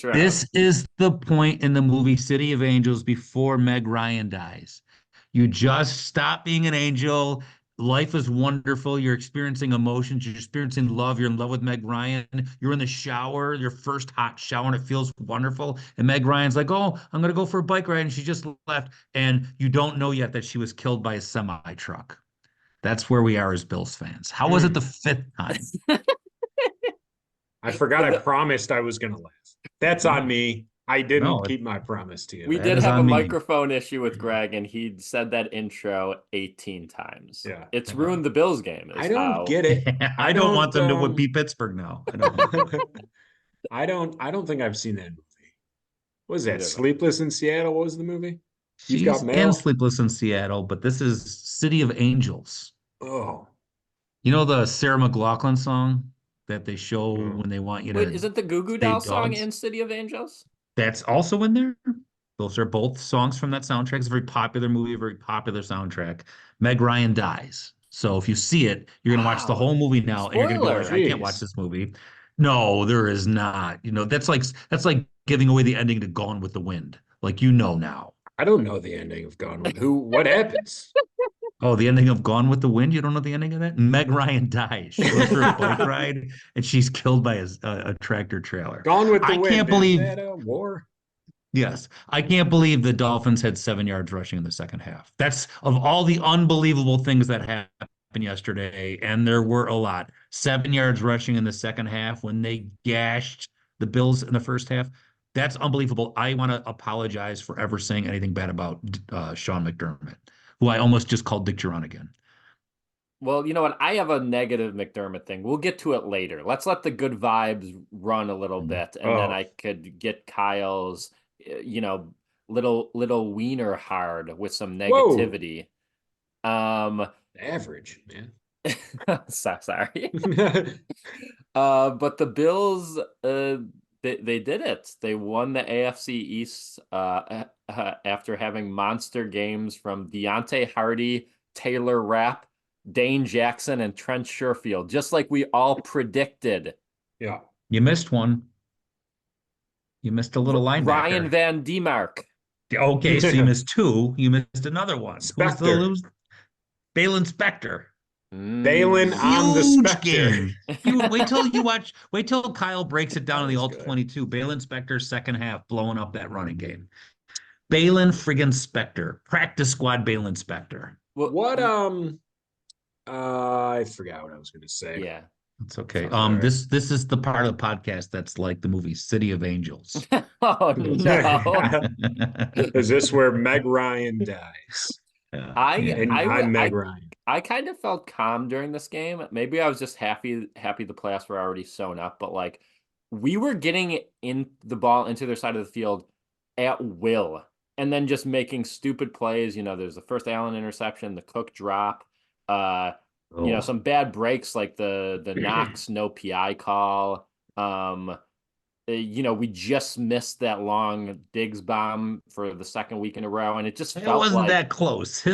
This is the point in the movie City of Angels before Meg Ryan dies. You just stop being an angel. Life is wonderful. You're experiencing emotions. You're experiencing love. You're in love with Meg Ryan. You're in the shower, your first hot shower, and it feels wonderful. And Meg Ryan's like, "Oh, I'm gonna go for a bike ride," and she just left. And you don't know yet that she was killed by a semi truck. That's where we are as Bills fans. How was it the Mm. fifth time? I forgot So I promised I was going to laugh. That's on No, me. I didn't no, keep my promise to you. we that did is have a on me. microphone issue with Greg, and he'd said that intro 18 times. Yeah. It's ruined the Bills game, I is don't how. get it. I I don't want don't them to beat Pittsburgh now. I don't want to. I don't think I've seen that movie. What was that? Neither of us. Sleepless in Seattle? What was the movie? You've got She's in mail? Sleepless in Seattle, but this is City of Angels. Oh. You know the Sarah McLachlan song that they show No. when they want you Wait, to isn't the Goo Goo save Dolls song dogs? in City of Angels? That's also in there. Those are both songs from that soundtrack. It's a very popular movie, a very popular soundtrack. Meg Ryan dies. So if you see it, you're gonna watch the Wow. whole movie now, and you're gonna be like, Spoiler. I can't watch Jeez. this movie. No, there is not. That's like giving away the ending to Gone with the Wind. Like now. I don't know the ending of Gone with Who. What happens? Oh, the ending of Gone with the Wind? You don't know the ending of that? Meg Ryan dies. She goes for a bike ride and she's killed by a tractor trailer. Gone with the I can't Wind. Is believe, that a war? yes, I can't believe the Dolphins had 7 yards rushing in the second half. That's of all the unbelievable things that happened yesterday, and there were a lot. 7 yards rushing in the second half when they gashed the Bills in the first half. That's unbelievable. I want to apologize for ever saying anything bad about Sean McDermott, who I almost just called Dick Duran again. Well, you know what? I have a negative McDermott thing. We'll get to it later. Let's let the good vibes run a little Mm. bit, and then Oh, I could get Kyle's, you know, little wiener hard with some whoa. negativity. Um, Average, man. sorry. But the Bills, they did it. They won the AFC East after having monster games from Deontay Hardy, Taylor Rapp, Dane Jackson, and Trent Sherfield, just like we all predicted. Yeah. You missed one. You missed a little Ryan linebacker. Van Demark. Okay, so you missed two. You missed another one. Spectre. Who's Balin Spector? Balin Mm. on the Huge Spectre. game. You wait till you watch. Wait till Kyle breaks it down That in the was alt good. 22. Balin Spector's second half blowing up that running game. Balin friggin' Spector. Practice squad Balin Spector. Well, What I forgot what I was gonna say. yeah. It's okay. All right. This is the part of the podcast that's like the movie City of Angels. Oh no. Is this where Meg Ryan dies? Yeah, I yeah. And I I'm Meg I Ryan. I kind of felt calm during this game. Maybe I was just happy the playoffs were already sewn up, but like we were getting in the ball into their side of the field at will and then just making stupid plays. There's the first Allen interception, the Cook drop, uh, Oh, some bad breaks like the Knox no PI call. We just missed that long Diggs bomb for the second week in a row, and it just it felt wasn't like that close. He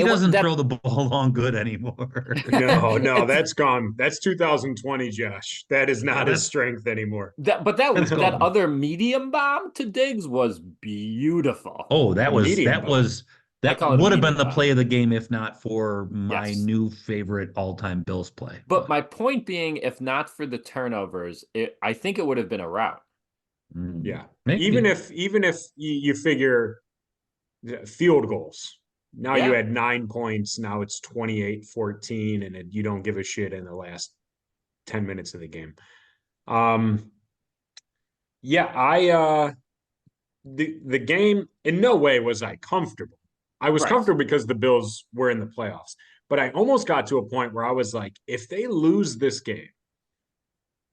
it was doesn't throw that. the ball long good anymore. No, It's that's gone. That's 2020, Josh. That is Yeah, not his strength anymore. but that that's that gone. other medium bomb to Diggs was beautiful. Oh, A medium bomb. I that call it a would have been medium the bomb. play of the game if not for my Yes. new favorite all-time Bills play. But But my point being, if not for the turnovers, I think it would have been a rout. Yeah. Even maybe. if you figure field goals. Now you Yeah. had 9 points. Now it's 28-14, and you don't give a shit in the last 10 minutes of the game. Yeah, the game in no way was I comfortable. I was Right. comfortable because the Bills were in the playoffs, but I almost got to a point where I was like, if they lose this game,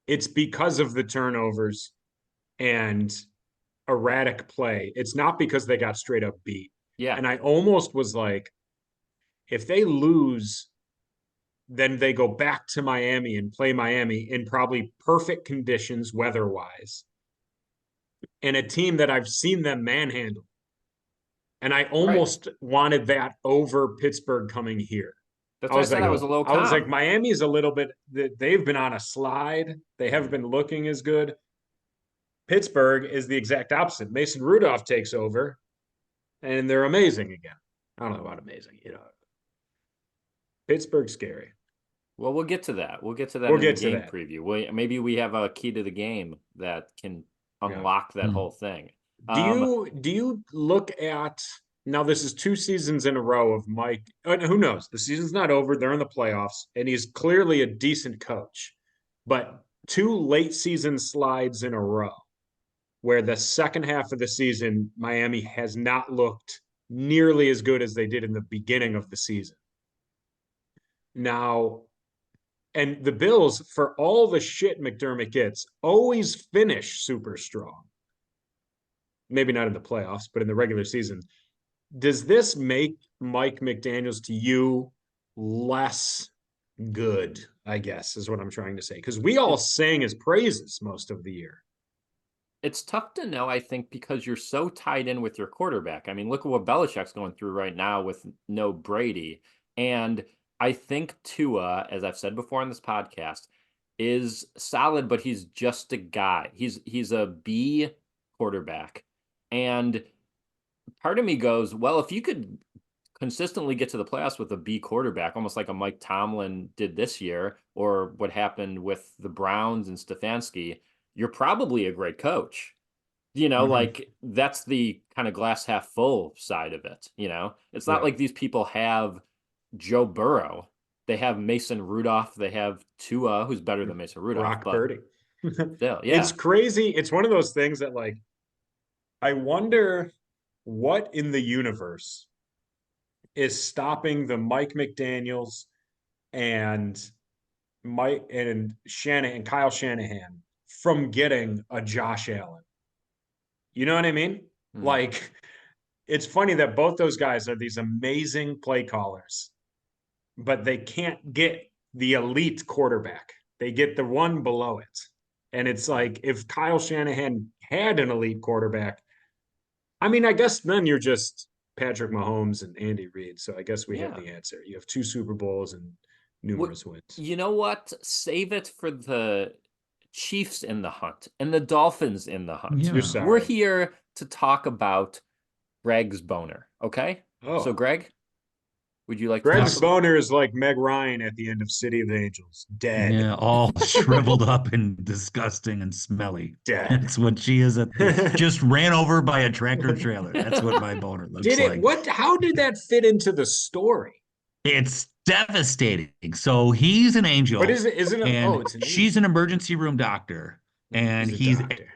it's because of the turnovers and erratic play. It's not because they got straight up beat. Yeah. And I almost was like, if they lose, then they go back to Miami and play Miami in probably perfect conditions weather wise, and a team that I've seen them manhandle. And I Right. almost wanted that over Pittsburgh coming here. That's I why I was said like, I was a little I was like, calm. Miami's a little bit. They've been on a slide. They haven't been looking as good. Pittsburgh is the exact opposite. Mason Rudolph takes over, and they're amazing again. I don't know about amazing, Pittsburgh's scary. Well, we'll get to that. We'll get to that We'll in the get to game that. preview. Maybe we have a key to the game that can unlock that whole thing. Do you look at now? This is 2 seasons in a row of Mike. Who knows? The season's not over. They're in the playoffs, and he's clearly a decent coach. But 2 late season slides in a row, where the second half of the season, Miami has not looked nearly as good as they did in the beginning of the season. Now, and the Bills, for all the shit McDermott gets, always finish super strong. Maybe not in the playoffs, but in the regular season. Does this make Mike McDaniels to you less good, I guess, is what I'm trying to say? Because we all sang his praises most of the year. It's tough to know, I think, because you're so tied in with your quarterback. I mean, look at what Belichick's going through right now with no Brady. And I think Tua, as I've said before on this podcast, is solid, but he's just a guy. He's a B quarterback. And part of me goes, well, if you could consistently get to the playoffs with a B quarterback, almost like a Mike Tomlin did this year, or what happened with the Browns and Stefanski, you're probably a great coach. Like that's the kind of glass half full side of it. It's not like these people have Joe Burrow. They have Mason Rudolph. They have Tua, who's better than Mason Rudolph. Brock Purdy. Still, yeah. It's crazy. It's one of those things that, like, I wonder what in the universe is stopping the Mike McDaniels and Kyle Shanahan from getting a Josh Allen. You know what I mean? Like, it's funny that both those guys are these amazing play callers, but they can't get the elite quarterback. They get the one below it. And it's like, if Kyle Shanahan had an elite quarterback, I mean, I guess then you're just Patrick Mahomes and Andy Reid. So I guess we have the answer. You have 2 Super Bowls and numerous wins. You know what? Save it for the Chiefs in the hunt and the Dolphins in the hunt. Yeah. We're here to talk about Greg's boner. Okay. Oh. So Greg, would you like Greg's boner is like Meg Ryan at the end of City of the Angels. Dead. Yeah, all shriveled up and disgusting and smelly. Dead. That's what she is. Just ran over by a tractor trailer. That's what my boner looks like. How did that fit into the story? It's devastating. So he's an angel. But isn't it? And It's an she's an emergency room doctor. And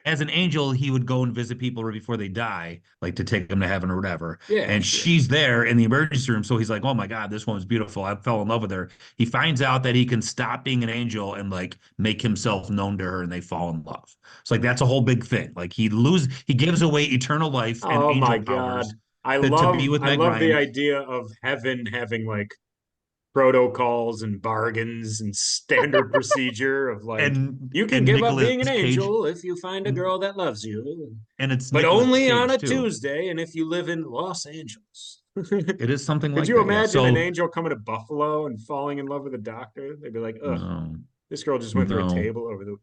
as an angel, he would go and visit people right before they die, like to take them to heaven or whatever. Yeah, and she's there in the emergency room. So he's like, oh my God, this woman's beautiful. I fell in love with her. He finds out that he can stop being an angel and like make himself known to her, and they fall in love. So like that's a whole big thing. Like he gives away eternal life and angel powers. I love the idea of heaven having like protocols and bargains and standard procedure of like, and you can give up being an angel if you find a girl that loves you, and it's but only on a Tuesday, and if you live in Los Angeles. It is something like that. Could you imagine an angel coming to Buffalo and falling in love with a doctor? They'd be like, oh, this girl just went through a table over the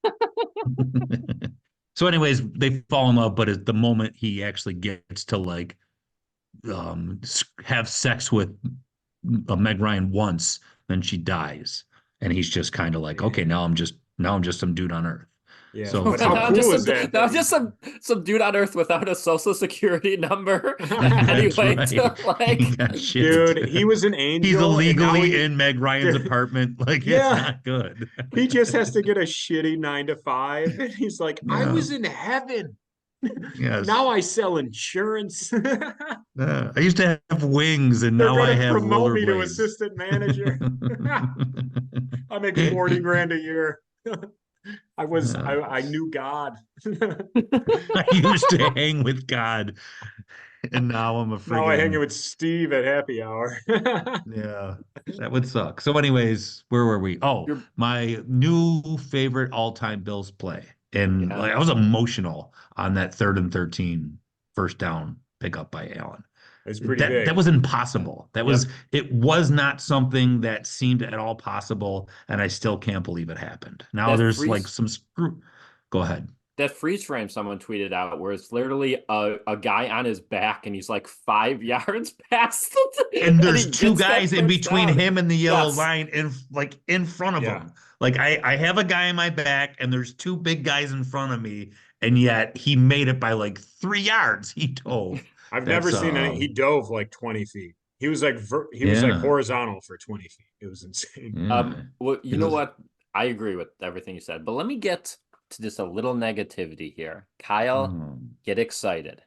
weekend. So anyways, they fall in love, but at the moment he actually gets to like have sex with Meg Ryan once, then she dies, and he's just kind of like, okay, now I'm just some dude on Earth. Yeah. So how cool is that? Now just some dude on Earth without a social security number. Anyway, right. Dude, he was an angel. He's illegally in Meg Ryan's apartment. Like, it's not good. He just has to get a shitty 9 to 5, and he's like, I was in heaven. Yes. Now I sell insurance. I used to have wings, and now I have promote me to assistant manager. I make 40 grand a year. I knew God. I used to hang with God, and now I'm a freaking... Now I hang with Steve at happy hour. Yeah, that would suck. So anyways, where were we? Oh, my new favorite all-time Bills play. And like, I was emotional on that 3rd and 13 first down pickup by Allen. It's pretty big. That was impossible. It was not something that seemed at all possible, and I still can't believe it happened. Now there's like some screw. Go ahead. that freeze frame someone tweeted out where it's literally a guy on his back and he's like 5 yards past And and he there's two gets that guys in first between down. him and the yellow Yes. line in front of Yeah. him. Like I have a guy in my back and there's two big guys in front of me, and yet he made it by like 3 yards. He dove. I've never That's seen any. He dove like 20 feet. He was like he was like yeah. horizontal for 20 feet. It was insane. Yeah. Well, you It know was- what? I agree with everything you said, but let me get to just a little negativity here. Kyle, get excited.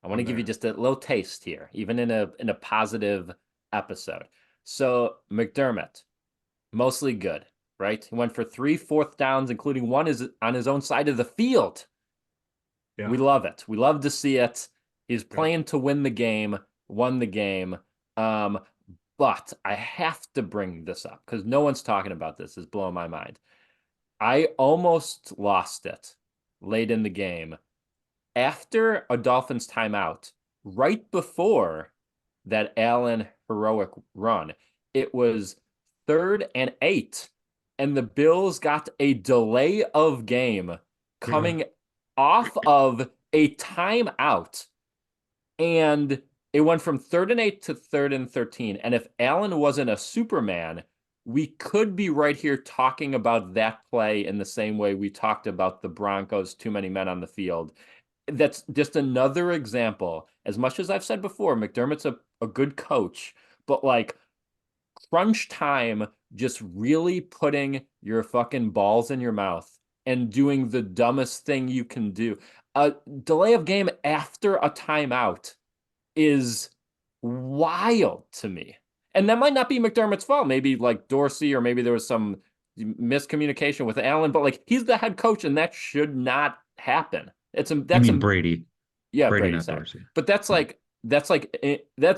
I want to give you just a little taste here, even in a positive episode. So McDermott, mostly good, right? He went for 3 fourth downs, including one is on his own side of the field. Yeah. We love it. We love to see it. He's playing to win the game, won the game. But I have to bring this up because no one's talking about this. It's blowing my mind. I almost lost it late in the game after a Dolphins timeout, right before that Allen heroic run. It was 3rd and 8, and the Bills got a delay of game coming off of a timeout. And it went from 3rd and 8 to 3rd and 13. And if Allen wasn't a Superman, we could be right here talking about that play in the same way we talked about the Broncos, too many men on the field. That's just another example. As much as I've said before, McDermott's a good coach, but like crunch time, just really putting your fucking balls in your mouth and doing the dumbest thing you can do. A delay of game after a timeout is wild to me. And that might not be McDermott's fault. Maybe like Dorsey, or maybe there was some miscommunication with Allen, but like he's the head coach and that should not happen. Brady. Yeah, Brady, Brady not said. Dorsey. But that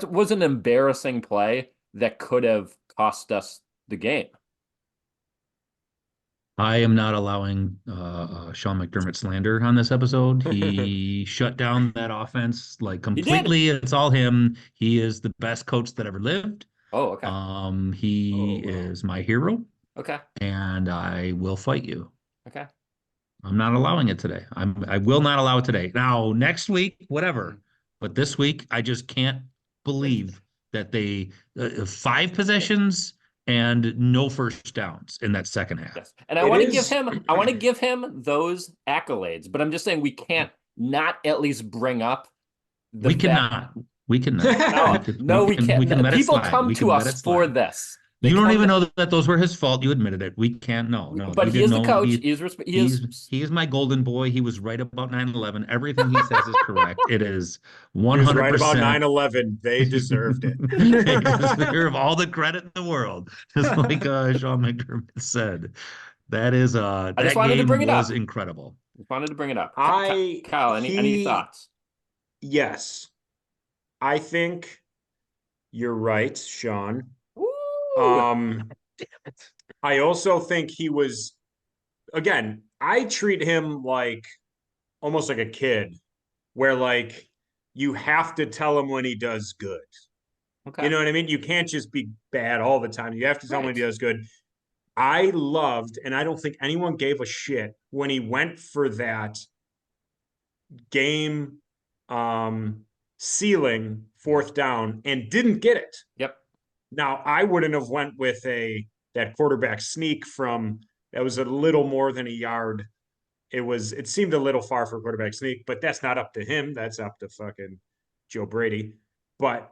was an embarrassing play that could have cost us the game. I am not allowing Sean McDermott slander on this episode. He shut down that offense like completely. It's all him. He is the best coach that ever lived. Oh, okay. He is my hero. Okay. And I will fight you. Okay. I'm not allowing it today. I will not allow it today. Now, next week, whatever. But this week, I just can't believe that they 5 possessions and no first downs in that second half. Yes. And I want to give him those accolades, but I'm just saying we can't not at least bring up We cannot. We can't. People come to us for this. You don't even know that those were his fault. You admitted it. We can't know. No, but he is the coach. He is my golden boy. He was right about 9/11. Everything he says is correct. It is 100%. He was right about 9/11. They deserved it. They deserve all the credit in the world. Just like Sean McDermott said. That is I just wanted to bring it up. Incredible. I wanted to bring it up. Kyle, any thoughts? Yes. I think you're right, Sean. I also think he was, again, I treat him like almost like a kid, where like you have to tell him when he does good. Okay. You know what I mean? You can't just be bad all the time. You have to tell him when he does good. I loved, and I don't think anyone gave a shit when he went for that game sealing 4th down and didn't get it. Yep. Now, I wouldn't have went with that quarterback sneak that was a little more than a yard. It seemed a little far for a quarterback sneak, but that's not up to him. That's up to fucking Joe Brady. But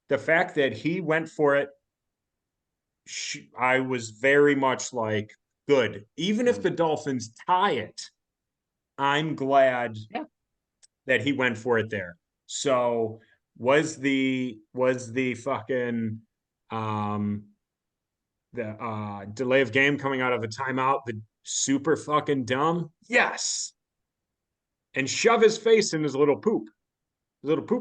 the fact that he went for it, I was very much like, good. Even if the Dolphins tie it, I'm glad that he went for it there. So was the fucking the delay of game coming out of a timeout the super fucking dumb? Yes. And shove his face in his little poop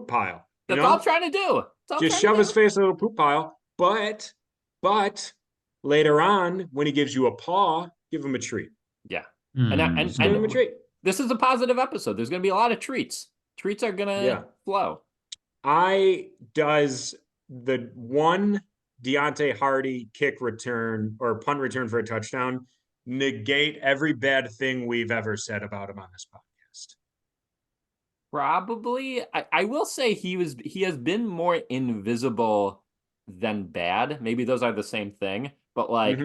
pile. That's all I'm trying to do. Just shove his face in a little poop pile. But later on, when he gives you a paw, give him a treat. Yeah. And give him a treat. This is a positive episode. There's going to be a lot of treats. Treats are going to flow. Does the one Deontay Hardy kick return or punt return for a touchdown, negate every bad thing we've ever said about him on this podcast? Probably. I will say he has been more invisible than bad. Maybe those are the same thing, but like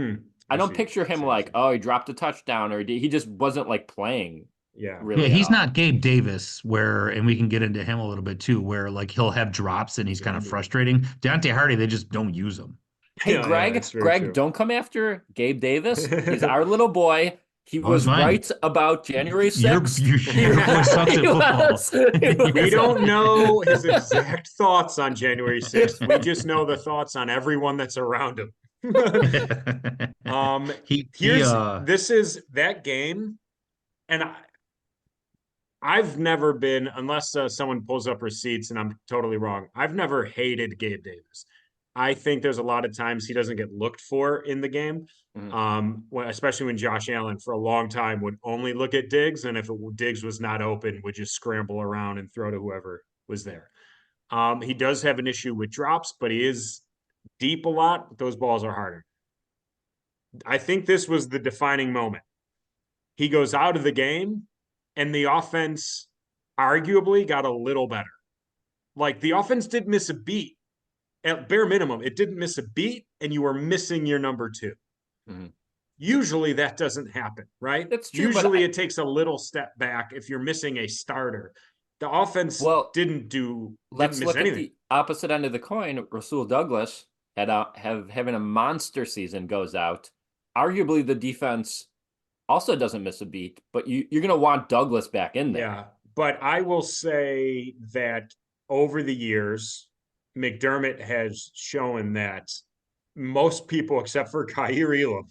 I don't picture him like, oh, he dropped a touchdown or he just wasn't like playing Yeah. really Yeah, at he's all. not Gabe Davis, where, and we can get into him a little bit too, where like he'll have drops and he's kind of frustrating. Deontay Hardy, they just don't use him. Hey, Yeah, that's very Greg, true. don't come after Gabe Davis. He's our little boy. He Oh, it's was fine. right about January Your 6th. boy sucks at He football. was. He We was. don't know his exact thoughts on January 6th. We just know the thoughts on everyone that's around him. This is that game, and I've never been, unless someone pulls up receipts and I'm totally wrong, I've never hated Gabe Davis. I think there's a lot of times he doesn't get looked for in the game. Especially when Josh Allen for a long time would only look at Diggs, and if Diggs was not open, would just scramble around and throw to whoever was there. He does have an issue with drops, but he is deep a lot. Those balls are harder. I think this was the defining moment. He goes out of the game, and the offense arguably got a little better. Like the offense didn't miss a beat. At bare minimum, it didn't miss a beat, and you were missing your number two. Usually that doesn't happen, right? That's true. Usually it takes a little step back if you're missing a starter. The offense didn't let's miss look anything. at the opposite end of the coin. Rasul Douglas having a monster season goes out. Arguably the defense also doesn't miss a beat, but you're going to want Douglas back in there. Yeah, but I will say that over the years, McDermott has shown that most people, except for Kaiir Elam,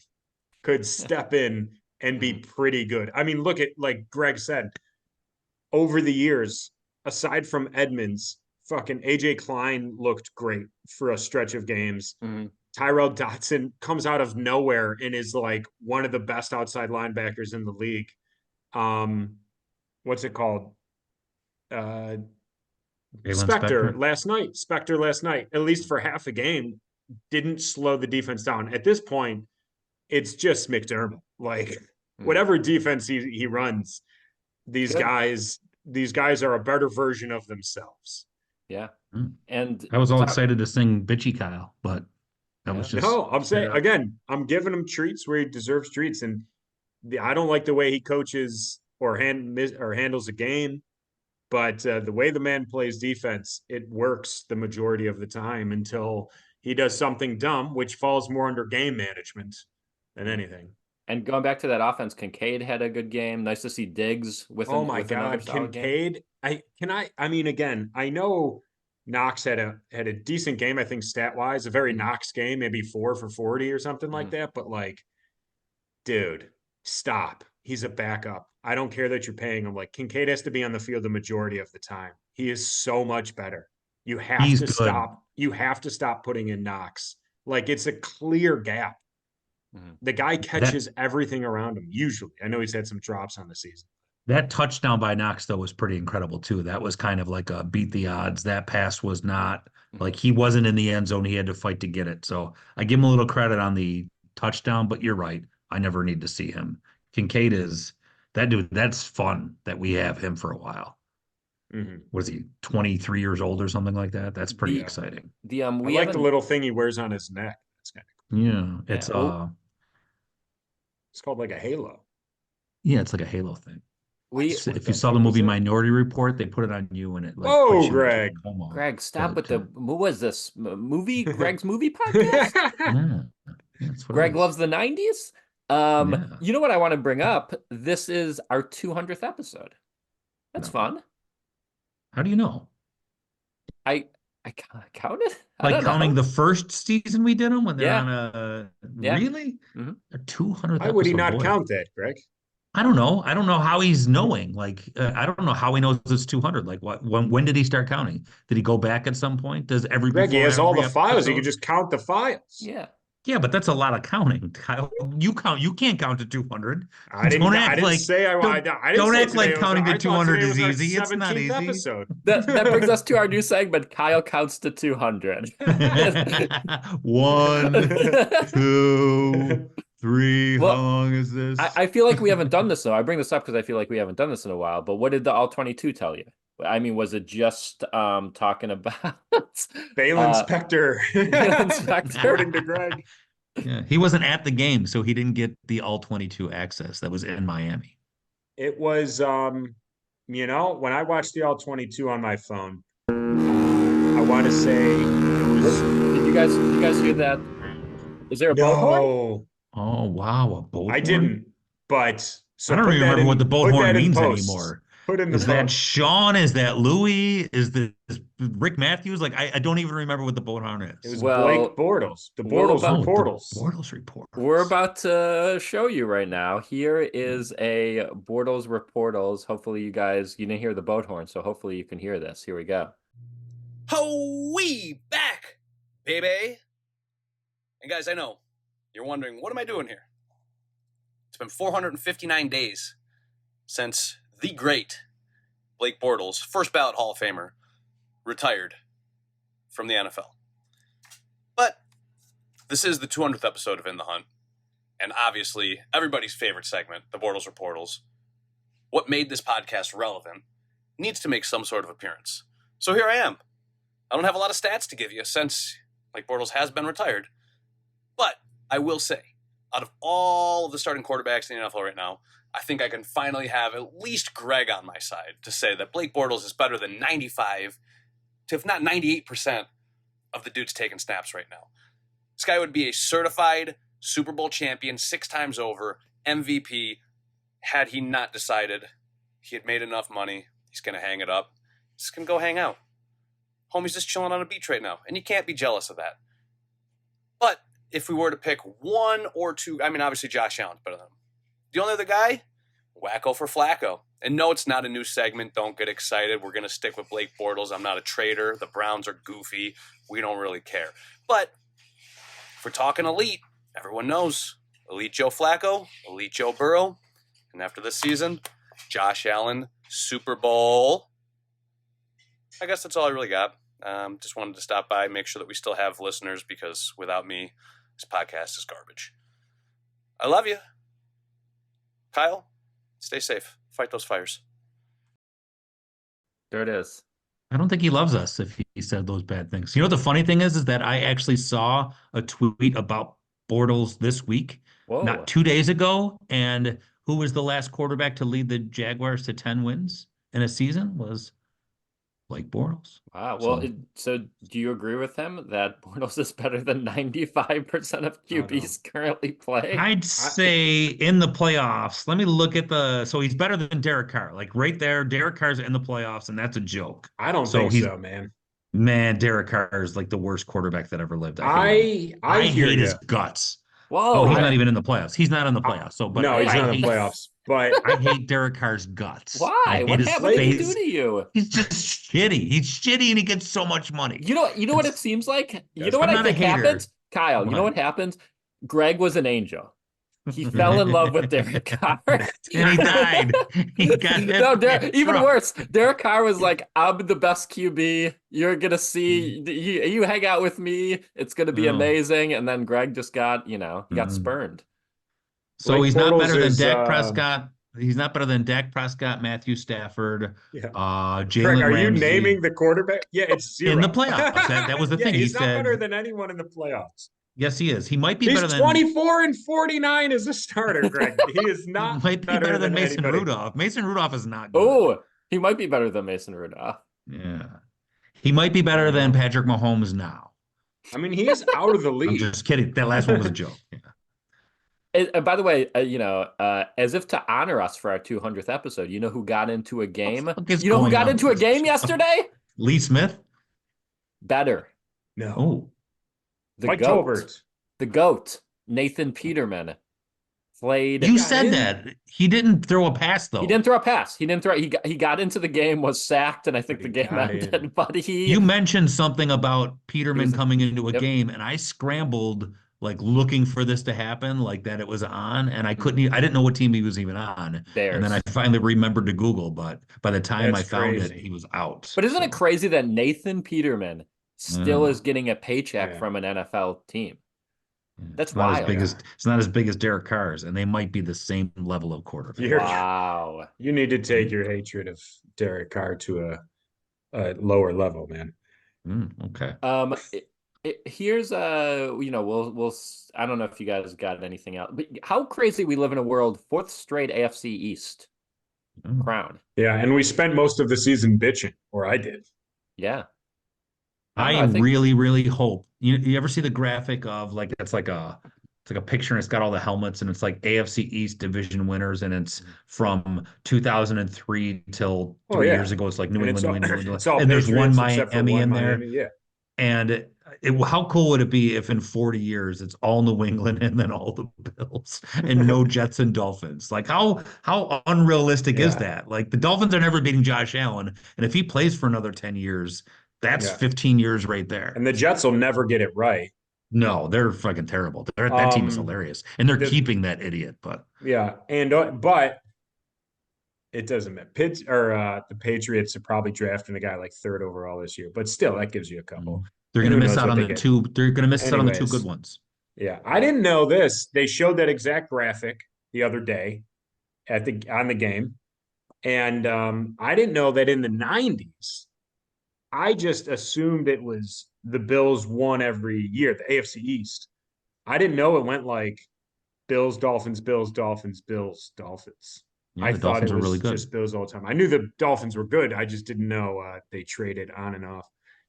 could step in and be pretty good. I mean, look at, like Greg said, over the years, aside from Edmonds, fucking AJ Klein looked great for a stretch of games. Tyrell Dotson comes out of nowhere and is like one of the best outside linebackers in the league. What's it called? Spectre last night, at least for half a game, didn't slow the defense down. At this point, it's just McDermott. Like whatever defense he runs, these guys are a better version of themselves. Yeah. And I was all excited to sing Bitchy Kyle, but that was just I'm saying again, I'm giving him treats where he deserves treats, and I don't like the way he coaches or handles a game, but the way the man plays defense, it works the majority of the time until he does something dumb, which falls more under game management than anything. And going back to that offense, Kincaid had a good game. Nice to see Diggs with God, Kincaid. I mean, again, I know Knox had a decent game, I think stat wise, a very Knox game, maybe 4 for 40 or something like that. But like, dude, stop. He's a backup. I don't care that you're paying him. Like Kincaid has to be on the field the majority of the time. He is so much better. You have to stop. You have to stop putting in Knox. Like it's a clear gap. The guy catches everything around him. Usually, I know he's had some drops on the season. That touchdown by Knox, though, was pretty incredible, too. That was kind of like a beat the odds. That pass was not like he wasn't in the end zone. He had to fight to get it. So I give him a little credit on the touchdown, but you're right. I never need to see him. Kincaid is that dude. That's fun that we have him for a while. What is he, 23 years old or something like that? That's pretty exciting. I like the little thing he wears on his neck. That's kind of cool. Yeah, it's called like a halo. Yeah, it's like a halo thing. If you saw the movie Minority Report, they put it on you and it like Greg, stop with the what was this movie? Greg's movie podcast? Greg loves the 90s. You know what I want to bring up? This is our 200th episode. That's fun. How do you know? I counted. Like counting the first season we did them when they're on a really a 200th. Why would he not count that, Greg? I don't know. I don't know how he's knowing. Like I don't know how he knows it's 200. Like when did he start counting? Did he go back at some point? Does every Greg, he has all the files. He can just count the files. Yeah, but that's a lot of counting, Kyle. You count. You can't count to 200. I didn't say don't act like counting to 200 is easy. It's not easy. Episode. That brings us to our new segment. Kyle counts to 200. 1, 2, 3. How Well, long is this? I feel like we haven't done this though. I bring this up because I feel like we haven't done this in a while. But what did the all 22 tell you? I mean, was it just talking about Balin Spector, Balin Spector? according to Greg. Yeah, he wasn't at the game, so he didn't get the all 22 access that was in Miami. It was, when I watched the all 22 on my phone, I want to say it was. Did you guys hear that? Is there a boat horn? No, Oh, wow, a boat I horn? didn't. But I don't even remember what the boat horn means anymore. Put in the Is that post. Sean? Is that Louis? Is this Rick Matthews? Like, I don't even remember what the boat horn is. It was Blake Bortles. The Bortles Reportals. The Bortles Report. We're about to show you right now. Here is a Bortles Reportals. Hopefully you didn't hear the boat horn, so hopefully you can hear this. Here we go. Ho, we back, baby. And guys, I know you're wondering, what am I doing here? It's been 459 days since the great Blake Bortles, first ballot Hall of Famer, retired from the NFL. But this is the 200th episode of In the Hunt, and obviously everybody's favorite segment, the Bortles Reportals. What made this podcast relevant needs to make some sort of appearance. So here I am. I don't have a lot of stats to give you since Blake Bortles has been retired, but I will say, out of all of the starting quarterbacks in the NFL right now, I think I can finally have at least Greg on my side to say that Blake Bortles is better than 95 to, if not 98%, of the dudes taking snaps right now. This guy would be a certified Super Bowl champion 6 times over, MVP, had he not decided he had made enough money, he's going to hang it up. He's going to go hang out. Homie's just chilling on a beach right now, and you can't be jealous of that. But if we were to pick one or two, I mean, obviously Josh Allen's better than him. The only other guy, Wacko for Flacco. And no, it's not a new segment. Don't get excited. We're going to stick with Blake Bortles. I'm not a traitor. The Browns are goofy. We don't really care. But if we're talking elite, everyone knows elite Joe Flacco, elite Joe Burrow. And after this season, Josh Allen, Super Bowl. I guess that's all I really got. Just wanted to stop by, make sure that we still have listeners, because without me, this podcast is garbage. I love you. Kyle, stay safe. Fight those fires. There it is. I don't think he loves us if he said those bad things. You know, the funny thing is that I actually saw a tweet about Bortles this week, Whoa. not 2 days ago. And who was the last quarterback to lead the Jaguars to 10 wins in a season was Blake Bortles. Wow. Well, so do you agree with him that Bortles is better than 95% of QBs currently playing? I'd say in the playoffs. Let me look at so he's better than Derek Carr. Like right there, Derek Carr's in the playoffs, and that's a joke. I don't think so, man. Man, Derek Carr is like the worst quarterback that ever lived. I hate his guts. Whoa. Oh, he's not even in the playoffs. He's not in the playoffs. No, he's not in the playoffs. But I hate Derek Carr's guts. Why? What happened? Did he do to you? He's just shitty. He's shitty and he gets so much money. You know what it seems like? You know what I'm I think happened? Kyle, you know what happened? Greg was an angel. He fell in love with Derek Carr. And he died. He got even worse. Derek Carr was like, I'm the best QB. You're going to see, you hang out with me. It's going to be amazing. And then Greg just got, he got spurned. So Blake he's not Bortles better than is, Dak Prescott. He's not better than Dak Prescott, Matthew Stafford, Jalen Craig, are you Ramsey. naming the quarterback? Yeah, it's 0. In the playoffs. That was the thing. He's He not said, better than anyone in the playoffs. Yes, he is. He might be He's better than 24-49 as a starter, Greg. He is not might be better than Mason anybody. Rudolph. Mason Rudolph is not good. Oh, he might be better than Mason Rudolph. Yeah. He might be better than Patrick Mahomes now. I mean, he is out of the league. I'm just kidding. That last one was a joke. Yeah. And by the way, as if to honor us for our 200th episode, you know who got into a game? You know who got into a game yesterday? Lee Smith? Better. No. Oh. The Mike GOAT. Tolbert. The GOAT. Nathan Peterman. Played. You said that. He didn't throw a pass, though. He didn't throw a pass. He got into the game, was sacked, and I think the game ended. But You mentioned something about Peterman coming into a game, and I scrambled like looking for this to happen, like that it was on, and I didn't know what team he was even on. Bears. And then I finally remembered to Google, but by the time I found it, he was out. But isn't it crazy that Nathan Peterman still is getting a paycheck from an NFL team? That's It's not as wild. big as it's not as big as Derek Carr's, and they might be the same level of quarterback. Wow. You need to take your hatred of Derek Carr to a lower level, man. Okay. Here's I don't know if you guys got anything else, but how crazy we live in a world, fourth straight AFC East crown. Yeah, and we spent most of the season bitching, or I did. Yeah. I don't know. I I think really, really hope you ever see the graphic of like it's like a picture and it's got all the helmets and it's like AFC East division winners and it's from 2003 till Oh 3 years yeah, ago. It's like New and England, New England, New England, it's all and there's one Patriots except for Miami one in there. Miami. Yeah. And how cool would it be if in 40 years it's all New England and then all the Bills and no Jets and Dolphins? Like how unrealistic is Yeah. that? Like the Dolphins are never beating Josh Allen, and if he plays for another 10 years, that's Yeah. 15 years right there. And the Jets will never get it right. No, they're fucking terrible. That team is Um, hilarious, and they're the keeping that idiot. But yeah, and but it doesn't matter. The Patriots are probably drafting a guy like third overall this year, but still, that gives you a couple. they're And going to who miss knows out what on they the get? two. They're going to miss out on the two good Anyways, ones. yeah, I didn't know this. They showed that exact graphic the other day on the game, and I didn't know that in the '90s. I just assumed it was the Bills won every year, the AFC East. I didn't know it went like Bills, Dolphins, Bills, Dolphins, Bills, Dolphins. Yeah, I the thought it Dolphins are really was good. just Bills all the time. I knew the Dolphins were good. I just didn't know they traded on and off.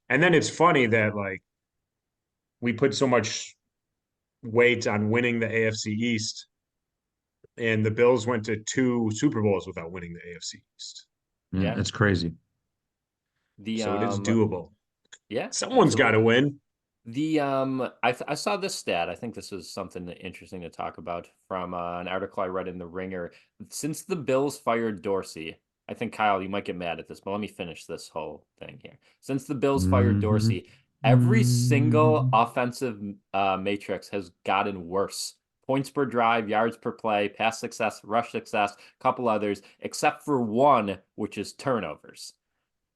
And then it's funny that like we put so much weight on winning the AFC East, and the Bills went to 2 Super Bowls without winning the AFC East. Yeah, Yeah. it's crazy. So it is doable. Yeah, Someone's got to win. I saw this stat. I think this was something interesting to talk about from an article I read in The Ringer. Since the Bills fired Dorsey, I think Kyle, you might get mad at this, but let me finish this whole thing here. Since the Bills fired Mhm. Dorsey, every single offensive matrix has gotten worse. Points per drive, yards per play, pass success, rush success, couple others, except for one, which is turnovers.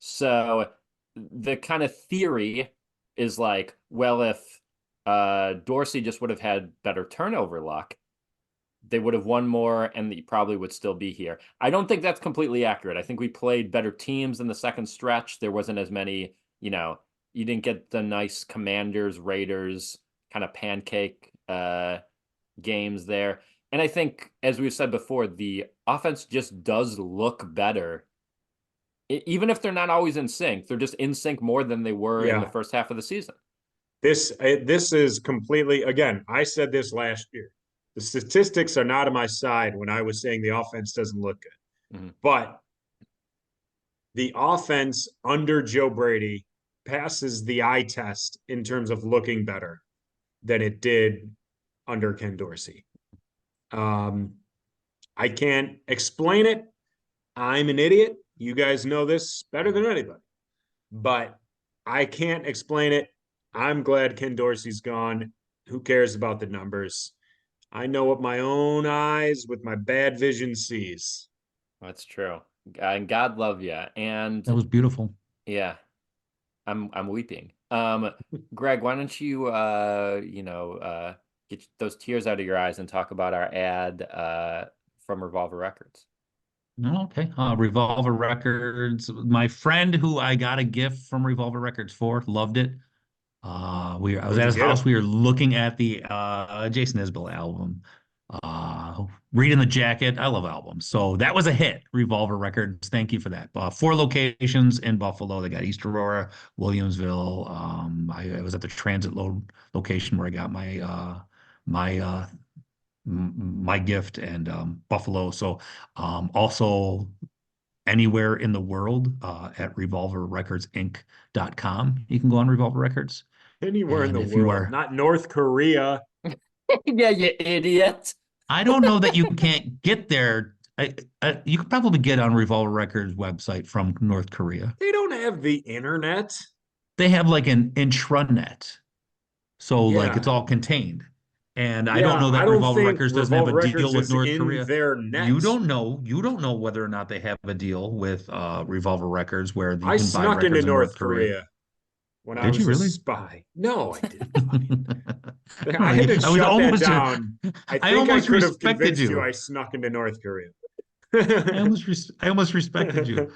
So the kind of theory is like, well, if Dorsey just would have had better turnover luck, they would have won more and they probably would still be here. I don't think that's completely accurate. I think we played better teams in the second stretch. There wasn't as many, you didn't get the nice Commanders, Raiders kind of pancake games there. And I think, as we've said before, the offense just does look better. Even if they're not always in sync, they're just in sync more than they were in the first half of the season. This is completely, again, I said this last year. The statistics are not on my side when I was saying the offense doesn't look good. Mm-hmm. But the offense under Joe Brady passes the eye test in terms of looking better than it did under Ken Dorsey. I can't explain it. I'm an idiot. You guys know this better than anybody. But I can't explain it. I'm glad Ken Dorsey's gone. Who cares about the numbers? I know what my own eyes with my bad vision sees. That's true. And God love you. And That was beautiful. yeah, I'm weeping. Greg, why don't you get those tears out of your eyes and talk about our ad from Revolver Records. Okay. Revolver Records. My friend who I got a gift from Revolver Records for loved it. I was Where'd at you his get house. him? We were looking at the Jason Isbell album. Reading the Jacket. I love albums. So that was a hit. Revolver Records. Thank you for that. 4 locations in Buffalo. They got East Aurora, Williamsville. I was at the Transit location where I got my gift and Buffalo. So also anywhere in the world at revolverrecordsinc.com. You can go on Revolver Records. Anywhere in And the if you world, are, not North Korea. Yeah, you idiot. I don't know that you can't get there. You could probably get on Revolver Records website from North Korea. They don't have the internet. They have like an intranet. So like it's Yeah. all contained. And I don't Yeah, know I that don't Revolver think Records doesn't have Revolver a deal Records with is North in Korea. their net. You don't know whether or not they have a deal with Revolver Records where you I can buy snuck into records in North North Korea. Korea. when I Did you was a really? spy. No, I didn't. I had to I was shut that almost, down. I I think I almost could have respected convinced you you. I snuck into North Korea. I almost respected you.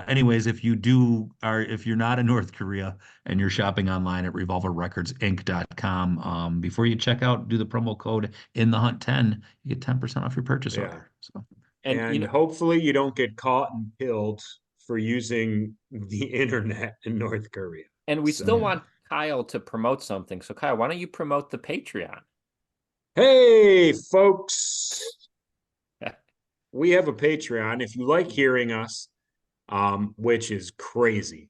Anyways, if you're not in North Korea and you're shopping online at revolverrecordsinc.com, before you check out, do the promo code in the hunt 10, you get 10% off your purchase Yeah. order. So And hopefully you don't get caught and killed for using the internet in North Korea. And we still Yeah. want Kyle to promote something. So Kyle, why don't you promote the Patreon? Hey, folks. We have a Patreon. If you like hearing us, which is crazy,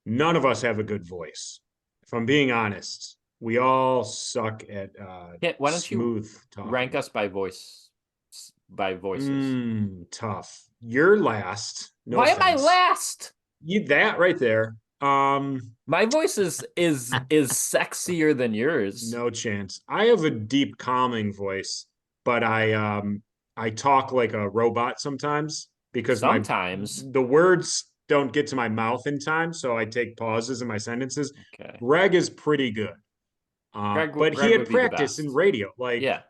none of us have a good voice. If I'm being honest, we all suck at Why don't smooth you talking. rank us by voices? Tough. You're last. No Why am I offense. last? That right there. My voice is sexier than yours. No chance. I have a deep, calming voice, but I talk like a robot sometimes because Sometimes. the words don't get to my mouth in time, so I take pauses in my sentences. Okay. Greg is pretty good. But Greg he had would be the practice in best. radio. Like, Yeah.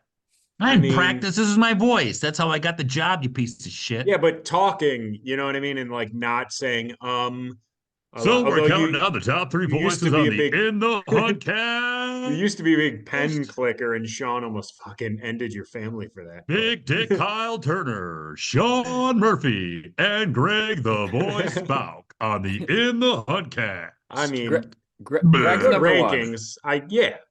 I had practice. This is my voice. That's how I got the job, you piece of shit. Yeah, but talking, you know what I mean? And like not saying, So we're although counting down the top three you used voices to be on a the big In the Hunt you cast. used to be a big pen clicker, and Sean almost fucking ended your family for that. Big Dick Kyle Turner, Sean Murphy, and Greg the Voice Spouk on the In the Hunt cast. I mean, Greg's good number rankings. one.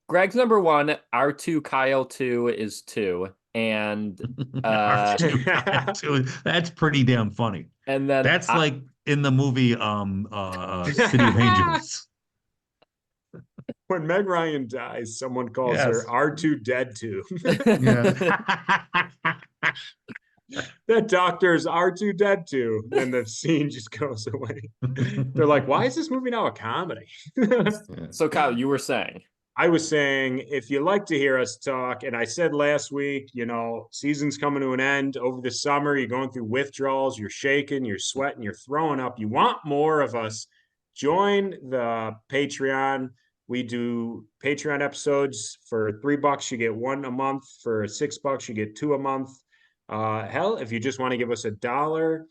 Greg's number one. R2 Kyle 2 is 2, and R2 Kyle 2. That's pretty damn funny. And then that's like in the movie City of Angels. When Meg Ryan dies, someone calls her R2 Dead 2. That doctor's R2 Dead 2. Then the scene just goes away. They're like, why is this movie now a comedy? So Kyle, you were saying. I was saying, if you like to hear us talk, and I said last week, season's coming to an end over the summer, you're going through withdrawals, you're shaking, you're sweating, you're throwing up. You want more of us, join the Patreon. We do Patreon episodes for $3. You get one a month. For $6, you get 2 a month. Hell, if you just want to give us $1,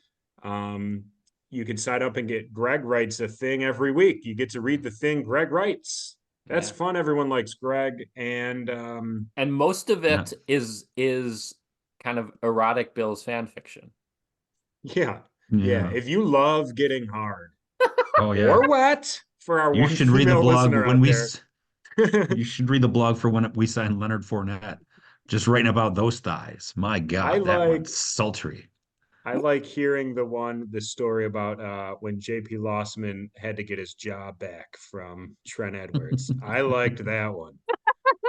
you can sign up and get Greg Writes a Thing every week. You get to read the thing Greg writes. That's fun. Everyone likes Greg, and most of it is kind of erotic Bill's fan fiction. Yeah. If you love getting hard, or wet, for our you should read the blog when you should read the blog for when we signed Leonard Fournette. Just writing about those thighs. My God, that one's sultry. I like hearing the story about when JP Lossman had to get his job back from Trent Edwards. I liked that one.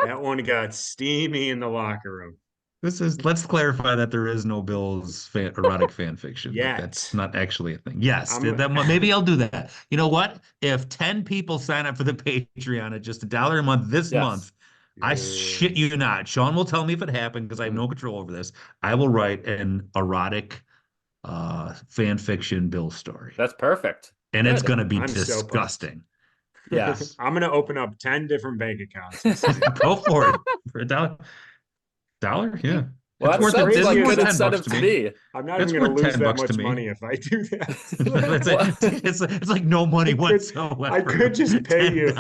That one got steamy in the locker room. Let's clarify that there is no Bill's erotic fan fiction. Yet. That's not actually a thing. Yes, maybe I'll do that. You know what? If 10 people sign up for the Patreon at just $1 a month this month, I shit you not. Sean will tell me if it happened because I have no control over this. I will write an erotic fan fiction Bill story. That's perfect. And it's going to be disgusting. Yes. I'm going to open up 10 different bank accounts. Go for it. For $1. Yeah. Well, it's worth like good $10 incentive to me. I'm not even going to lose that much money if I do that. It's like no money whatsoever. I could just pay you.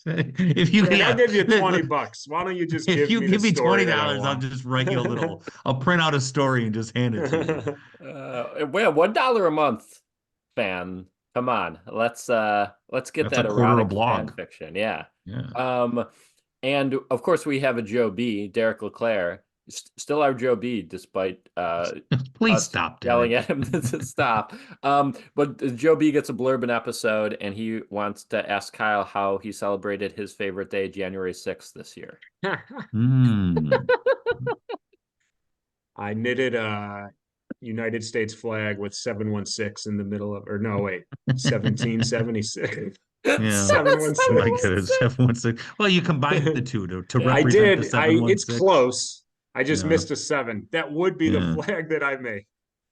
If you I'll give you $20. Why don't you just give me $20, I'll just write you a little. I'll print out a story and just hand it to you. Well, $1 a month, fan. Come on, let's get that erotic fan fiction. Yeah. And of course we have a Joe B, Derek LeClaire. Still our Joe B, despite please stop yelling at him to stop. But Joe B gets a blurb an episode, and he wants to ask Kyle how he celebrated his favorite day, January 6th this year. I knitted a United States flag with 716 in the middle of, 1776. Yeah, 716. I get it. 716. Well, you combine the two to represent I did. the 716. It's close. I just missed a 7. That would be the flag that I made.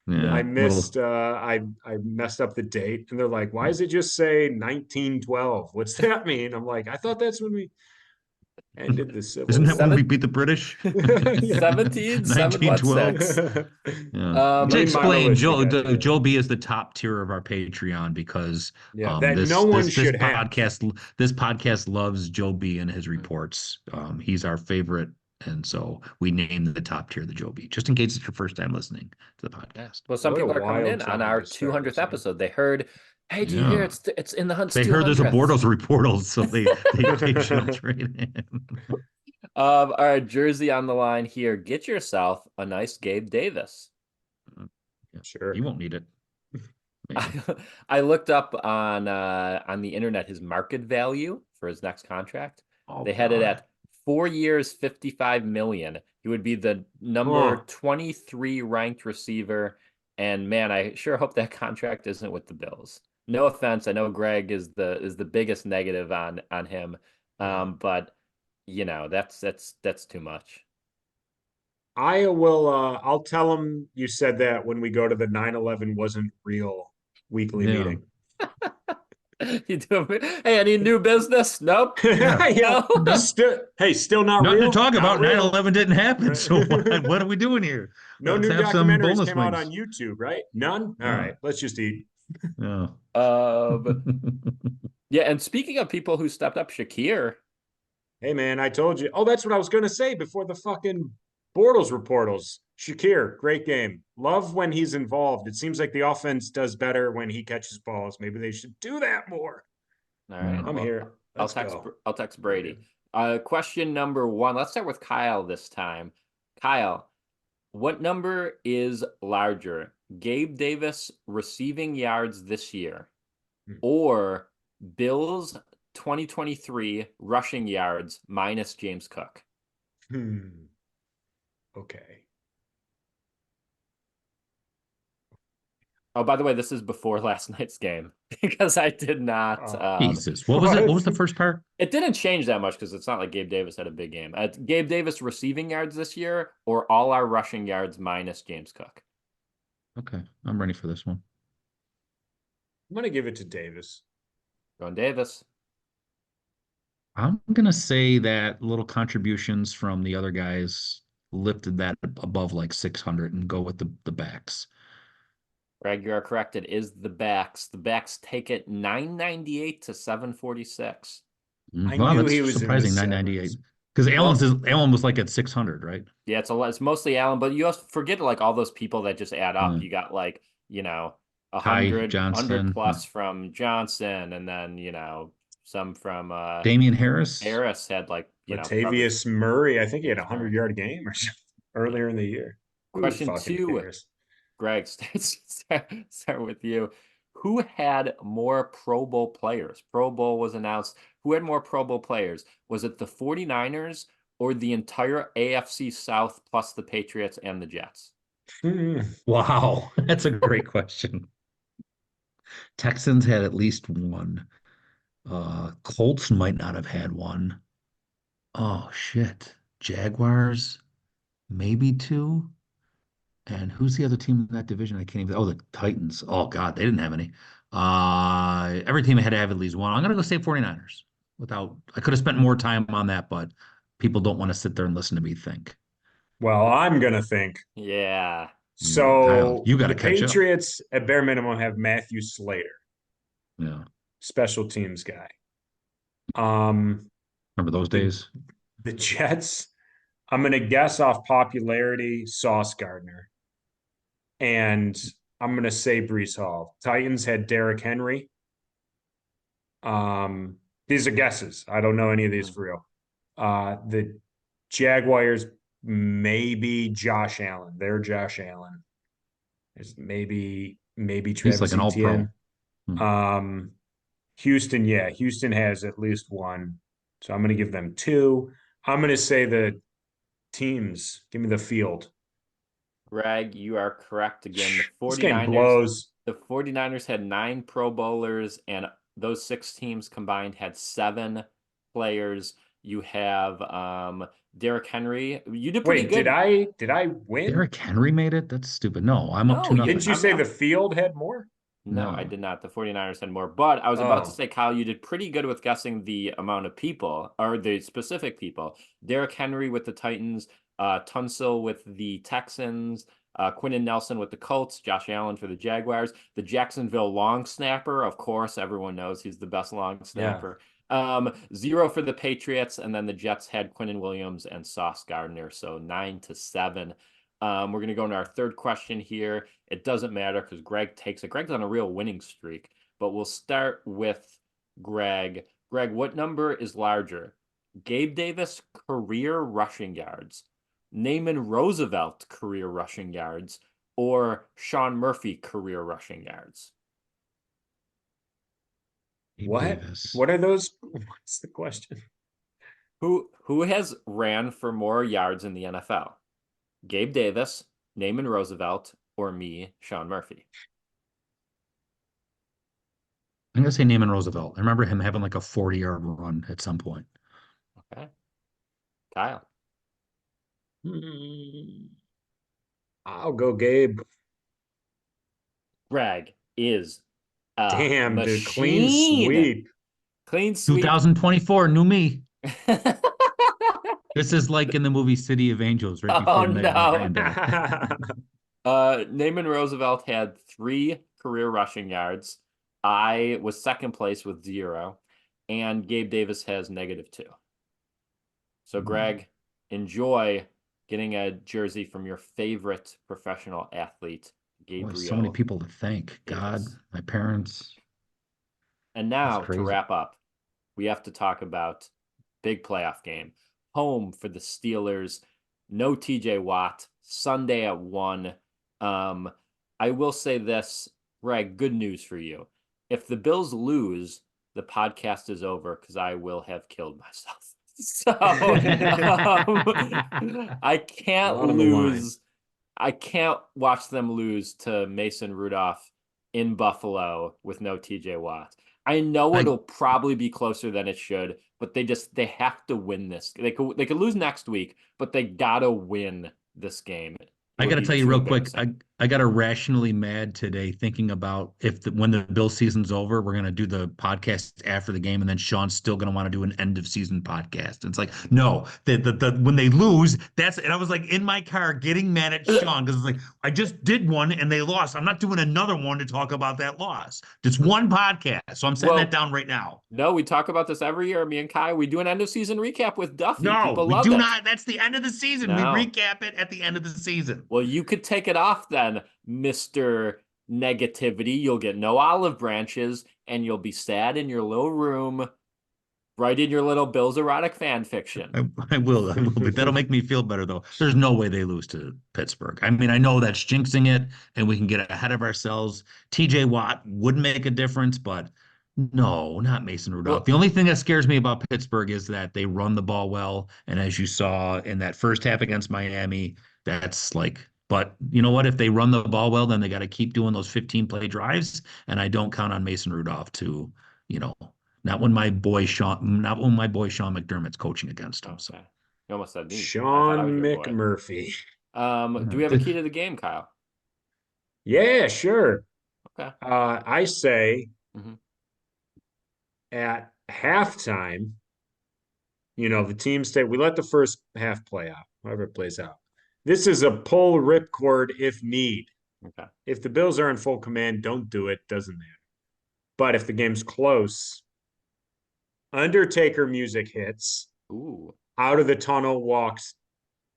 Yeah, I missed I messed up the date and they're like, why does it just say 1912? What's that mean? I'm like, I thought that's when we ended the Civil Isn't that when War. we beat the British? Yeah. 17, 1912. 716. Yeah. To Me and my explain, militia got together. Joe B is the top tier of our Patreon because Yeah, that no one should have. this podcast loves Joe B and his reports. He's our favorite, and so we named the top tier the Joe B, just in case it's your first time listening to the podcast. Well, some What a people are coming wild in on time our to start 200th this year. episode. They heard, hey, do you hear Yeah. it's in the Hunt's They heard there's a 200th? Bortles reportals, so they channeled right in. All right, Jersey on the line here. Get yourself a nice Gabe Davis. Sure. You won't need it. Maybe. I looked up on the internet his market value for his next contract. Oh, They had it God. at 4 years, 55 million. He would be the number 23 ranked receiver. And man, I sure hope that contract isn't with the Bills. No offense, I know Greg is the biggest negative on him, but you know that's too much. I will I'll tell him you said that when we go to the 9/11 wasn't real weekly Yeah. meeting. You do. Hey, any new business? Nope. Yeah. No. Still not Nothing real. to talk Not about. real. 9/11 didn't happen. Right. So what are we doing here? No Let's new have some documentaries bonus came out wings. on YouTube, right? None? All right. Let's just eat. Yeah. Yeah, and speaking of people who stepped up, Shakir. Hey man, I told you. Oh, that's what I was gonna say before the fucking Bortles reportals. Shakir, great game. Love when he's involved. It seems like the offense does better when he catches balls. Maybe they should do that more. All right, I'm here. Let's go. I'll text Brady. Question number 1. Let's start with Kyle this time. Kyle, what number is larger? Gabe Davis receiving yards this year, or Bills 2023 rushing yards minus James Cook? Okay. Oh, by the way, this is before last night's game because I did not. Jesus, what was it? What was the first part? It didn't change that much because it's not like Gabe Davis had a big game. Gabe Davis receiving yards this year, or all our rushing yards minus James Cook? Okay, I'm ready for this one. I'm gonna give it to Davis. Going Davis. I'm gonna say that little contributions from the other guys lifted that above like 600 and go with the backs. Greg, you are correct. It is the backs. The backs take it 998 to 746. I Wow, knew that's he was in the surprising. 998 sevens. because Allen was like at 600, right? Yeah, it's a lot. It's mostly Allen, but you also forget like all those people that just add up. Yeah. You got like, Ty 100 Johnson, plus from Johnson, and then some from Damian Harris. Harris had like Latavius Murray. I think he had a 100-yard game or something earlier in the year. Question 2. Greg, start with you. Who had more Pro Bowl players? Pro Bowl was announced. Who had more Pro Bowl players? Was it the 49ers or the entire AFC South plus the Patriots and the Jets? Wow, that's a great question. Texans had at least one. Colts might not have had one. Oh shit. Jaguars, maybe 2. And who's the other team in that division? I can't even. Oh, the Titans. Oh God, they didn't have any. Every team had to have at least one. I'm gonna go say 49ers. I could have spent more time on that, but people don't want to sit there and listen to me think. Well, I'm gonna think. Yeah. So Kyle, you got to the catch up. Patriots at bare minimum have Matthew Slater, Yeah. special teams guy. Remember those days? The Jets, I'm gonna guess off popularity, Sauce Gardner. And I'm gonna say Brees Hall. Titans had Derrick Henry. These are guesses. I don't know any of these for real. The Jaguars, maybe Josh Allen. They're Josh Allen. There's maybe Travis He's like an Etienne. all-pro. Houston, yeah. Houston has at least one. So I'm going to give them 2. I'm going to say the teams. Give me the field. Greg, you are correct again. The 49ers, this game blows. The 49ers had 9 Pro Bowlers, and those 6 teams combined had 7 players. You have Derrick Henry, you did pretty Wait, good. did I win? Derrick Henry made it? That's stupid. No, I'm up No, 2-0. Didn't you say the field had more? No, I No. did not. The 49ers had more. But I was about to Oh. say, Kyle, you did pretty good with guessing the amount of people or the specific people. Derrick Henry with the Titans, Tunsil with the Texans, Quentin Nelson with the Colts, Josh Allen for the Jaguars, the Jacksonville long snapper. Of course, everyone knows he's the best long snapper. 0 for the Patriots, and then the Jets had Quinnen Williams and Sauce Gardner, so 9-7. We're going to go into our third question here. It doesn't matter because Greg takes it. Greg's on a real winning streak, but we'll start with Greg. Greg, what number is larger? Gabe Davis career rushing yards, Naaman Roosevelt career rushing yards, or Sean Murphy career rushing yards? What? Davis. What are those? What's the question? Who has ran for more yards in the NFL? Gabe Davis, Naaman Roosevelt, or me, Sean Murphy? I'm gonna say Naaman Roosevelt. I remember him having like a 40-yard run at some point. Okay. Kyle. I'll go Gabe. Greg is a Damn, machine. dude, clean sweep. Clean sweep. 2024, new me. This is like in the movie City of Angels, right before Meg Ryan died. Naaman Roosevelt had 3 career rushing yards. I was second place with 0, and Gabe Davis has -2. So, Greg, enjoy getting a jersey from your favorite professional athlete, Gabriel. Boy, so many people to thank. God, Davis. my parents. And now, That's to crazy. wrap up, we have to talk about big playoff game. Home for the Steelers. No TJ Watt. Sunday at 1. I will say this, Greg, good news for you. If the Bills lose, the podcast is over because I will have killed myself. So I can't On the line. lose. I can't watch them lose to Mason Rudolph in Buffalo with no TJ Watt. I know it'll probably be closer than it should, but they have to win this. They could lose next week, but they gotta win this game. I got to tell you real quick, I got irrationally mad today thinking about when the Bill season's over, we're going to do the podcast after the game, and then Sean's still going to want to do an end of season podcast. And it's like, no, when they lose, and I was like in my car getting mad at Sean because it's like, I just did one and they lost. I'm not doing another one to talk about that loss. Just one podcast. So I'm setting that down right now. No, we talk about this every year. Me and Kai, we do an end of season recap with Duffy. No, People we love do it. not. That's the end of the season. No. We recap it at the end of the season. Well, you could take it off then, Mr. Negativity. You'll get no olive branches, and you'll be sad in your little room, writing your little Bills erotic fan fiction. I will. But that'll make me feel better, though. There's no way they lose to Pittsburgh. I mean, I know that's jinxing it, and we can get ahead of ourselves. TJ Watt would make a difference, but no, not Mason Rudolph. Well, the only thing that scares me about Pittsburgh is that they run the ball well. And as you saw in that first half against Miami, that's like, but you know what? If they run the ball well, then they got to keep doing those 15-play drives. And I don't count on Mason Rudolph to, not when my boy Sean McDermott's coaching against him. So you almost said me. Sean McMurphy. Do we have a key to the game, Kyle? Yeah, sure. Okay. I say Mhm. at halftime, the team we let the first half play out, however it plays out. This is a pull ripcord if need. Okay. If the Bills are in full command, don't do it. Doesn't matter. But if the game's close, Undertaker music hits. Ooh. Out of the tunnel walks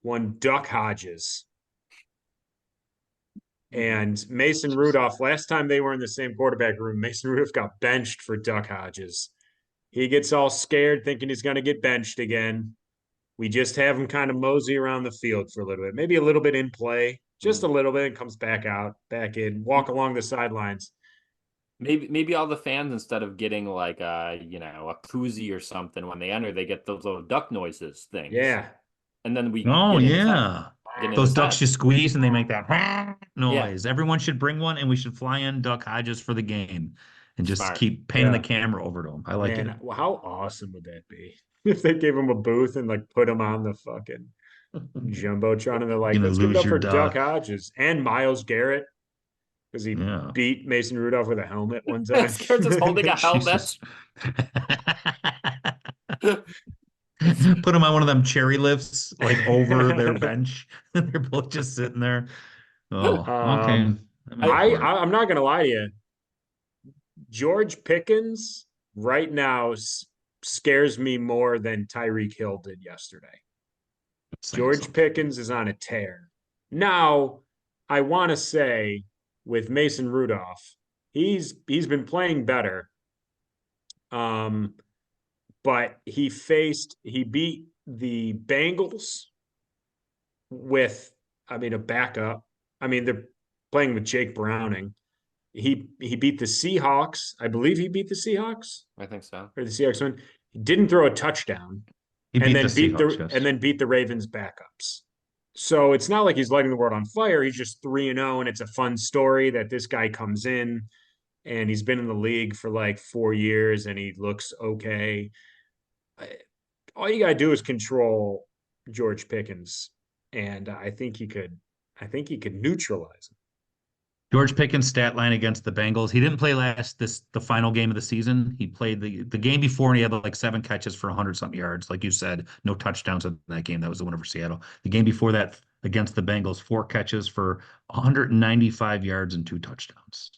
one Duck Hodges. And Mason Rudolph, last time they were in the same quarterback room, Mason Rudolph got benched for Duck Hodges. He gets all scared thinking he's going to get benched again. We just have him kind of mosey around the field for a little bit, maybe a little bit in play, just a little bit, and comes back out, back in, walk along the sidelines. Maybe all the fans, instead of getting like a koozie or something when they enter, they get those little duck noises things. Yeah. And then we those ducks you squeeze and they make that noise. Yeah. Everyone should bring one, and we should fly in Duck Hodges for the game. and just Smart. keep panning the camera over to him. I like it. Man, well, how awesome would that be if they gave him a booth and like put him on the fucking jumbotron and they're like, You're gonna let's give it lose up your for Duck duck. Hodges and Miles Garrett because he Yeah. beat Mason Rudolph with a helmet one time. Scared just holding a helmet. Jesus. Put them on one of them cherry lifts, like over their bench, and they're both just sitting there. Oh, okay. I'm in for it. I'm not gonna lie to you. George Pickens right now scares me more than Tyreek Hill did yesterday. George Pickens is on a tear. Now, I want to say with Mason Rudolph, he's been playing better. But he beat the Bengals with, I mean, a backup. I mean, they're playing with Jake Browning. He beat the Seahawks. I believe he beat the Seahawks. I think so. Or the Seahawks won. He didn't throw a touchdown. He and beat then the Seahawks, yes. and then beat the Ravens backups. So it's not like he's lighting the world on fire. He's just 3-0, and it's a fun story that this guy comes in and he's been in the league for like 4 years and he looks okay. All you gotta do is control George Pickens, and I think he could neutralize him. George Pickens' stat line against the Bengals. He didn't play the final game of the season. He played the game before, and he had like 7 catches for 100-something yards. Like you said, no touchdowns in that game. That was the one over Seattle. The game before that against the Bengals, 4 catches for 195 yards and 2 touchdowns.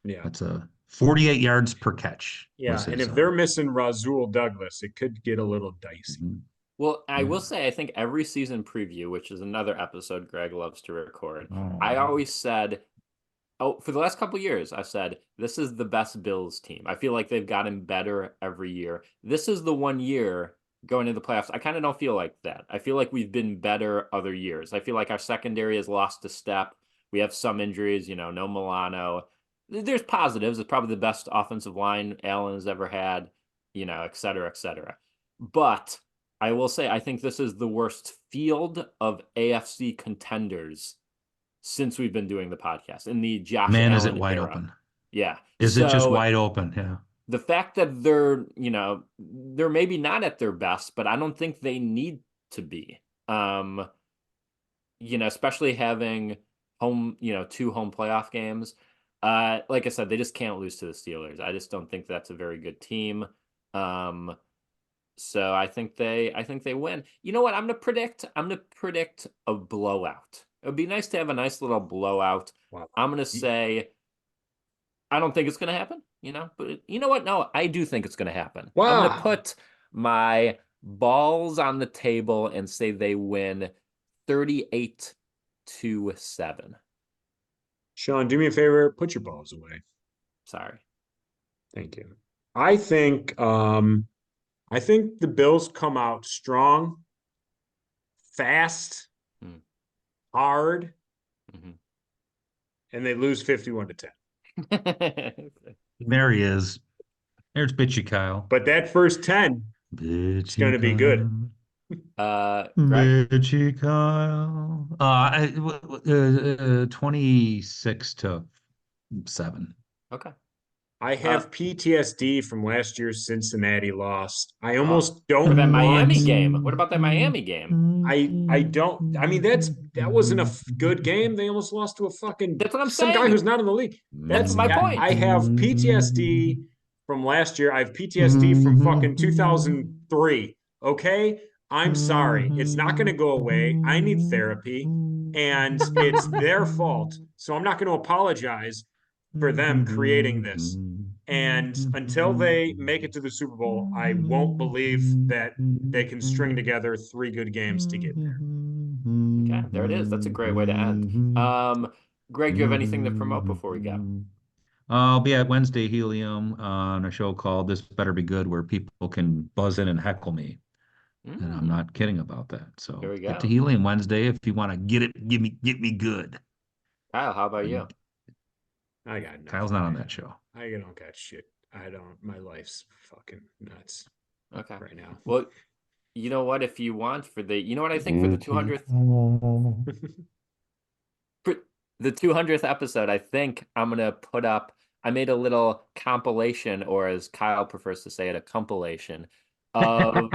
Yeah, that's a 48 yards per catch. Yeah, and if they're missing Rasul Douglas, it could get a little dicey. Mm-hmm. Well, I will say, I think every season preview, which is another episode Greg loves to record, I always said, for the last couple of years, I said, this is the best Bills team. I feel like they've gotten better every year. This is the one year going into the playoffs. I kind of don't feel like that. I feel like we've been better other years. I feel like our secondary has lost a step. We have some injuries, no Milano. There's positives. It's probably the best offensive line Allen has ever had, et cetera, et cetera. But I will say, I think this is the worst field of AFC contenders since we've been doing the podcast. In the Josh Man, Allen is it wide era. open? Yeah. Is it just wide open? Yeah. The fact that they're maybe not at their best, but I don't think they need to be. Especially having home, 2 home playoff games. Like I said, they just can't lose to the Steelers. I just don't think that's a very good team. So I think they win. You know what? I'm gonna predict a blowout. It would be nice to have a nice little blowout. Wow. I'm gonna say I don't think it's gonna happen, but you know what? No, I do think it's gonna happen. Wow. I'm gonna put my balls on the table and say they win 38-7. Sean, do me a favor, put your balls away. Sorry. Thank you. I think the Bills come out strong, fast, hard, and they lose 51-10. There he is. There's Bitchy Kyle. But that first 10 is going to be good. Bitchy Kyle. 26-7. Okay. I have PTSD from last year's Cincinnati loss. I almost don't. What about that Miami game? What about that Miami game? I don't. I mean, that wasn't a good game. They almost lost to a fucking. That's what I'm some saying. guy who's not in the league. That's my point. I have PTSD from last year. I have PTSD from fucking 2003. Okay, I'm sorry. It's not going to go away. I need therapy, and it's their fault. So I'm not going to apologize for them creating this. And until they make it to the Super Bowl, I won't believe that they can string together 3 good games to get there. Okay, there it is. That's a great way to end. Greg, do you have anything to promote before we go? I'll be at Wednesday Helium on a show called This Better Be Good, where people can buzz in and heckle me. And I'm not kidding about that. So there we go. Get to Helium Wednesday if you want to get me good. Kyle, how about you? I got nothing. Kyle's not on that show. I don't got shit. My life's fucking nuts. Okay. Right now. Well, you know what? If you want I think for the 200th for the 200th episode, I think I'm gonna put up I made a little compilation, or as Kyle prefers to say it, a compilation of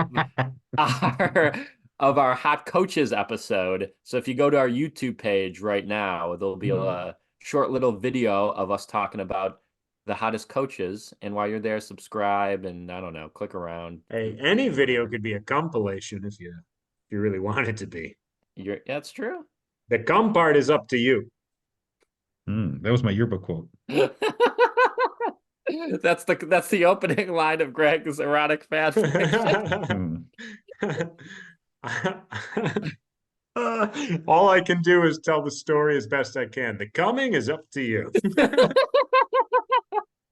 our of our hot coaches episode. So if you go to our YouTube page right now, there'll be a short little video of us talking about the hottest coaches. And while you're there, subscribe and I don't know, click around. Hey, any video could be a compilation if you really want it to be. That's true. The cum part is up to you. That was my yearbook quote. That's the opening line of Greg's erotic fan fiction. All I can do is tell the story as best I can. The coming is up to you.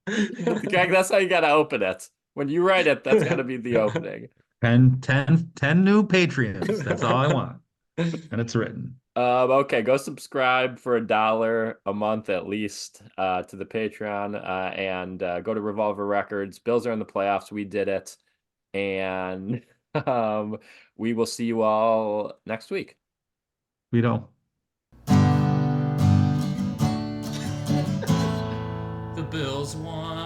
Greg, that's how you got to open it. When you write it, that's got to be the opening. 10 new Patreons. That's all I want. And it's written. Okay, go subscribe for $1 a month at least to the Patreon and go to Revolver Records. Bills are in the playoffs. We did it. And we will see you all next week. We don't. The Bills won.